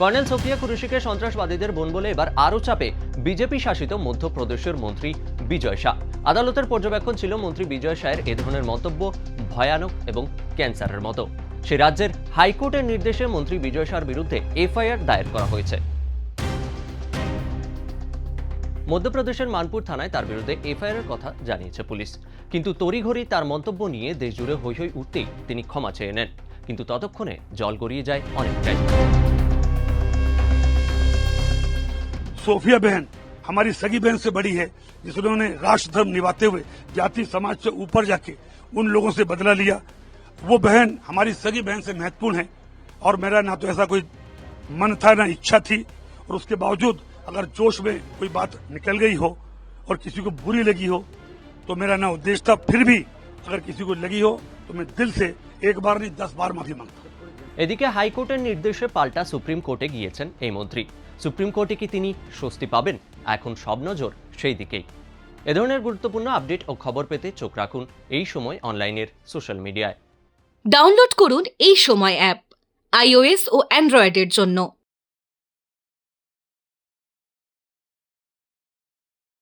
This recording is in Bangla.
কর্নেল সোফিয়া কুরেশিকে সন্ত্রাসবাদীদের বোন বলে এবার আরও চাপে বিজেপি শাসিত মধ্যপ্রদেশের মন্ত্রী বিজয় শাহ। আদালতের পর্যবেক্ষণ ছিল মন্ত্রী বিজয় শাহের এ ধরনের মন্তব্য ভয়ানক এবং ক্যান্সারের মতো। সে রাজ্যের হাইকোর্টের নির্দেশে মন্ত্রী বিজয় শাহর বিরুদ্ধে এফআইআর দায়ের করা হয়েছে। মধ্যপ্রদেশের মানপুর থানায় তার বিরুদ্ধে এফআইআর কথা জানিয়েছে পুলিশ। কিন্তু তড়িঘড়ি তার মন্তব্য নিয়ে দেশজুড়ে হৈ হৈ উঠতেই তিনি ক্ষমা চেয়ে নেন। কিন্তু ততক্ষণে জল গড়িয়ে যায় অনেকটাই। सोफिया बहन हमारी सगी बहन से बड़ी है, जिन्होंने राष्ट्र धर्म निभाते हुए जाति समाज से ऊपर जाके उन लोगों से बदला लिया। वो बहन हमारी सगी बहन से महत्वपूर्ण है और मेरा ना तो ऐसा कोई मन था ना इच्छा थी, और उसके बावजूद अगर जोश में कोई बात निकल गई हो और किसी को बुरी लगी हो तो मेरा ना उद्देश्य था। फिर भी अगर किसी को लगी हो तो मैं दिल से एक बार नहीं 10 बार माफी मांगता हूं। এদিকে হাইকোর্টের নির্দেশে পাল্টা সুপ্রিম কোর্টে গিয়েছেন এই মন্ত্রী। সুপ্রিম কোর্টে কি তিনি স্বস্তি পাবেন? এখন সব নজর সেই দিকেই। এ ধরনের গুরুত্বপূর্ণ আপডেট ও খবর পেতে চোখ রাখুন এই সময় অনলাইনের সোশ্যাল মিডিয়ায়। ডাউনলোড করুন এই সময় অ্যাপ iOS ও অ্যান্ড্রয়েডের জন্য।